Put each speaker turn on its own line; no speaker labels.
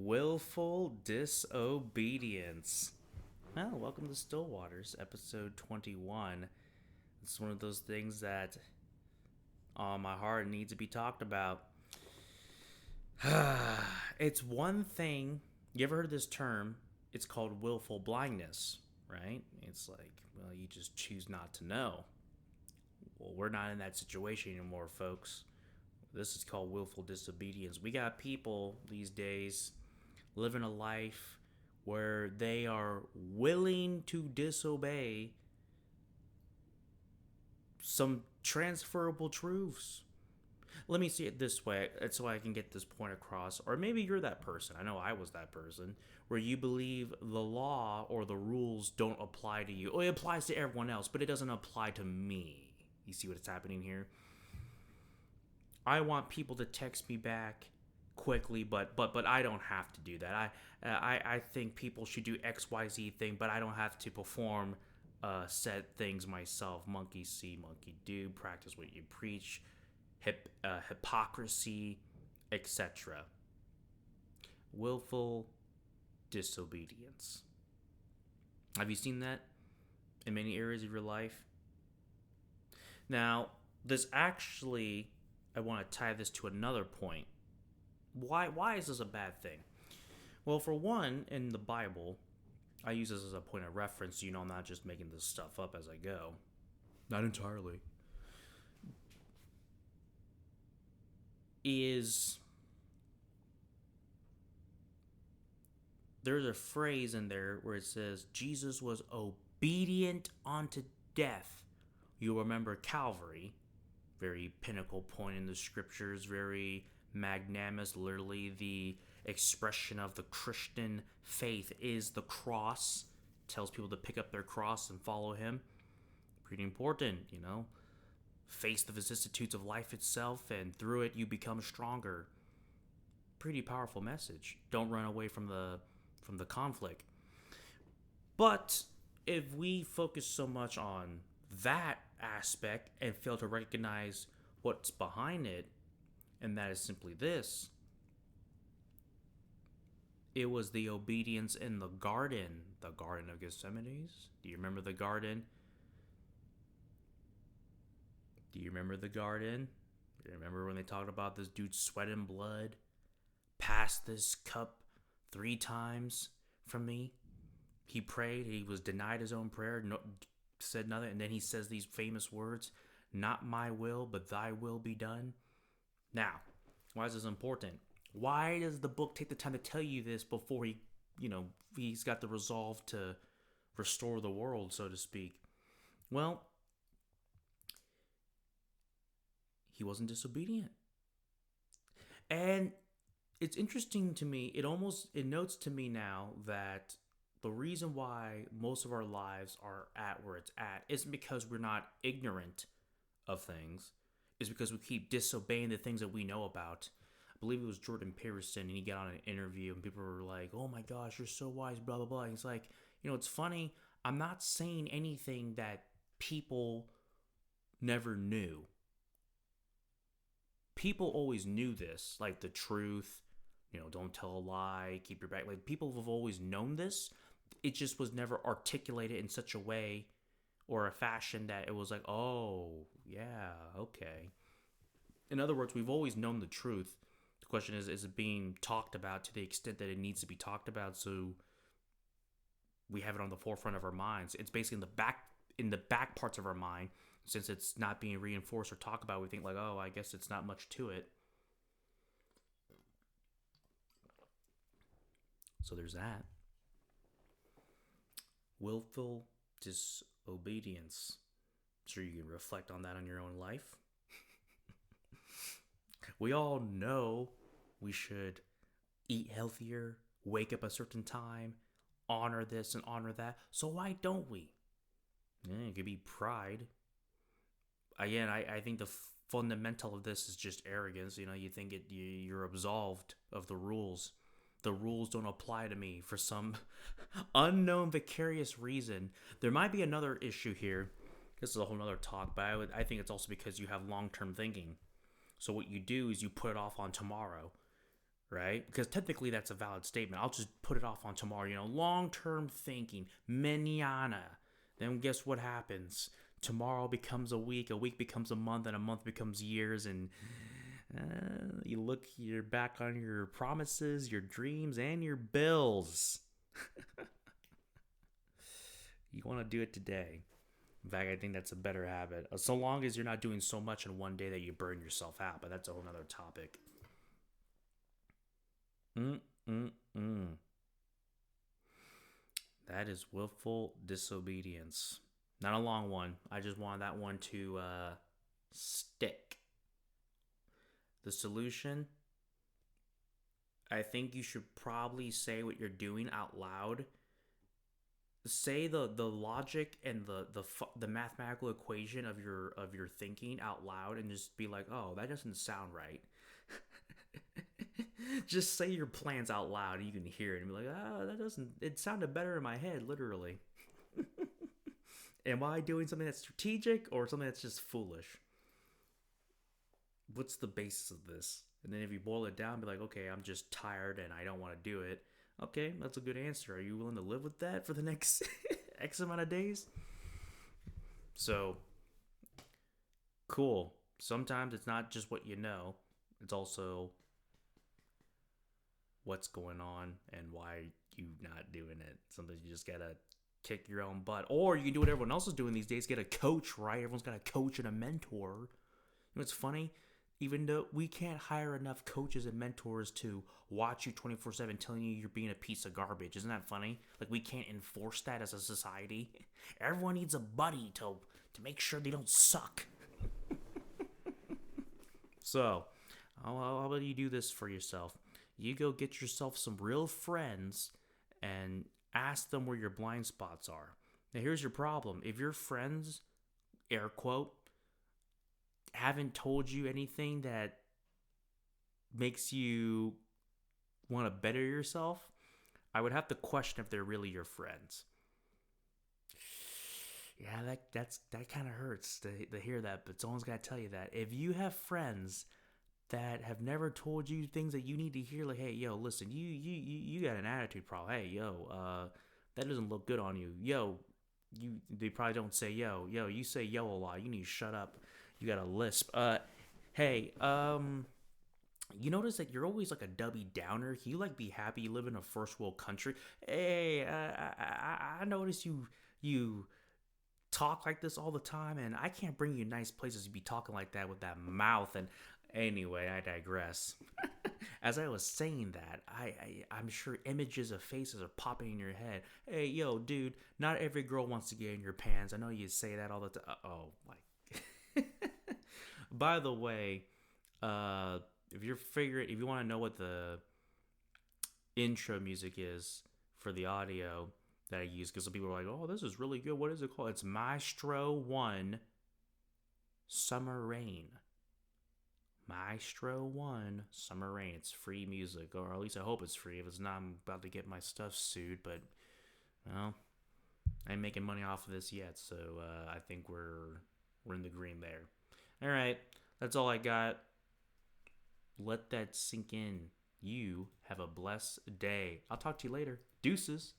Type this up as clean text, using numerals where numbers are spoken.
Willful Disobedience. Well, welcome to Stillwater's episode 21. It's one of those things that on my heart needs to be talked about. It's one thing, you ever heard this term? It's called willful blindness, right? It's like, well, you just choose not to know. Well, we're not in that situation anymore, folks. This is called willful disobedience. We got people these days living a life where they are willing to disobey some transferable truths. Let me see it this way so I can get this point across. Or maybe you're that person. I know I was that person where you believe the law or the rules don't apply to you. Well, it applies to everyone else, but it doesn't apply to me. You see what's happening here? I want people to text me back quickly, but I don't have to do that. I think people should do XYZ thing, but I don't have to perform said things myself. Monkey see, monkey do. Practice what you preach. Hypocrisy, etc. Willful disobedience. Have you seen that in many areas of your life? Now, this actually, I want to tie this to another point. Why is this a bad thing? Well, for one, in the Bible, I use this as a point of reference. So I'm not just making this stuff up as I go. Not entirely. There's a phrase in there where it says Jesus was obedient unto death. You'll remember Calvary, very pinnacle point in the scriptures, very magnanimous. Literally, the expression of the Christian faith is the cross. Tells people to pick up their cross and follow him. Pretty important, Face the vicissitudes of life itself, and through it you become stronger. Pretty powerful message. Don't run away from the conflict. But if we focus so much on that aspect and fail to recognize what's behind it, and that is simply this: it was the obedience in the Garden of Gethsemane. Do you remember the garden? Do you remember the garden? Do you remember when they talked about this dude sweating blood? Pass this cup 3 times from me. He prayed. He was denied his own prayer. No, said nothing. And then he says these famous words, "Not my will, but thy will be done." Now, why is this important? Why does the book take the time to tell you this before he's got the resolve to restore the world, so to speak? Well, he wasn't disobedient. And it's interesting to me, it notes to me now that the reason why most of our lives are at where it's at isn't because we're not ignorant of things. It's because we keep disobeying the things that we know about. I believe it was Jordan Peterson, and he got on an interview, and people were like, "Oh my gosh, you're so wise, blah, blah, blah." And he's like, it's funny. I'm not saying anything that people never knew. People always knew this, like the truth, don't tell a lie, keep your back. Like, people have always known this. It just was never articulated in such a way or a fashion that it was like, oh, yeah, okay. In other words, we've always known the truth. The question is it being talked about to the extent that it needs to be talked about so we have it on the forefront of our minds? It's basically in the back parts of our mind. Since it's not being reinforced or talked about, we think like, oh, I guess it's not much to it. So there's that. Willful disobedience. I'm sure you can reflect on that on your own life. We all know we should eat healthier, wake up a certain time, honor this and honor that. So why don't we? It could be pride. Again, I think the fundamental of this is just arrogance. You think you're absolved of the rules. The rules don't apply to me for some unknown vicarious reason. There might be another issue here. This is a whole nother talk, but I think it's also because you have long-term thinking. So what you do is you put it off on tomorrow. right? Because technically that's a valid statement. I'll just put it off on tomorrow. Long term thinking, manana. Then guess what happens? Tomorrow becomes a week becomes a month, and a month becomes years, and you're back on your promises, your dreams, and your bills. You want to do it today. In fact, I think that's a better habit. So long as you're not doing so much in one day that you burn yourself out, but that's a whole nother topic. Mm-mm-mm. That is willful disobedience. Not a long one. I just want that one to stick. The solution, I think you should probably say what you're doing out loud. Say the logic and the mathematical equation of your thinking out loud, and just be like, "Oh, that doesn't sound right." Just say your plans out loud and you can hear it and be like, "Oh, that doesn't it sounded better in my head, literally." Am I doing something that's strategic or something that's just foolish? What's the basis of this? And then if you boil it down, be like, okay, I'm just tired and I don't want to do it. Okay, that's a good answer. Are you willing to live with that for the next X amount of days? So, cool. Sometimes it's not just what you know, it's also what's going on and why you not doing it. Sometimes you just gotta kick your own butt. Or you can do what everyone else is doing these days, get a coach, right? Everyone's got a coach and a mentor. What's funny? Even though we can't hire enough coaches and mentors to watch you 24/7 telling you you're being a piece of garbage. Isn't that funny? Like, we can't enforce that as a society. Everyone needs a buddy to make sure they don't suck. So, how about you do this for yourself? You go get yourself some real friends and ask them where your blind spots are. Now, here's your problem. If your friends, air quote, haven't told you anything that makes you want to better yourself, I would have to question if they're really your friends. Yeah, that kind of hurts to hear that, but someone's got to tell you that. If you have friends that have never told you things that you need to hear, like, hey, yo, listen, you got an attitude problem. Hey, yo, that doesn't look good on you. Yo, they probably don't say yo, you say yo a lot. You need to shut up. You got a lisp. Hey, you notice that you're always like a Debbie Downer. Can you like be happy you live in a first world country? Hey, I notice you talk like this all the time, and I can't bring you nice places to be talking like that with that mouth. And anyway, I digress. As I was saying that, I'm sure images of faces are popping in your head. Hey, yo, dude, not every girl wants to get in your pants. I know you say that all the time. Oh, like. By the way, if you want to know what the intro music is for the audio that I use, because some people are like, "Oh, this is really good. What is it called?" It's Maestro One Summer Rain. Maestro One Summer Rain. It's free music, or at least I hope it's free. If it's not, I'm about to get my stuff sued. But well, I ain't making money off of this yet, so I think we're in the green there. All right, that's all I got. Let that sink in. You have a blessed day. I'll talk to you later. Deuces.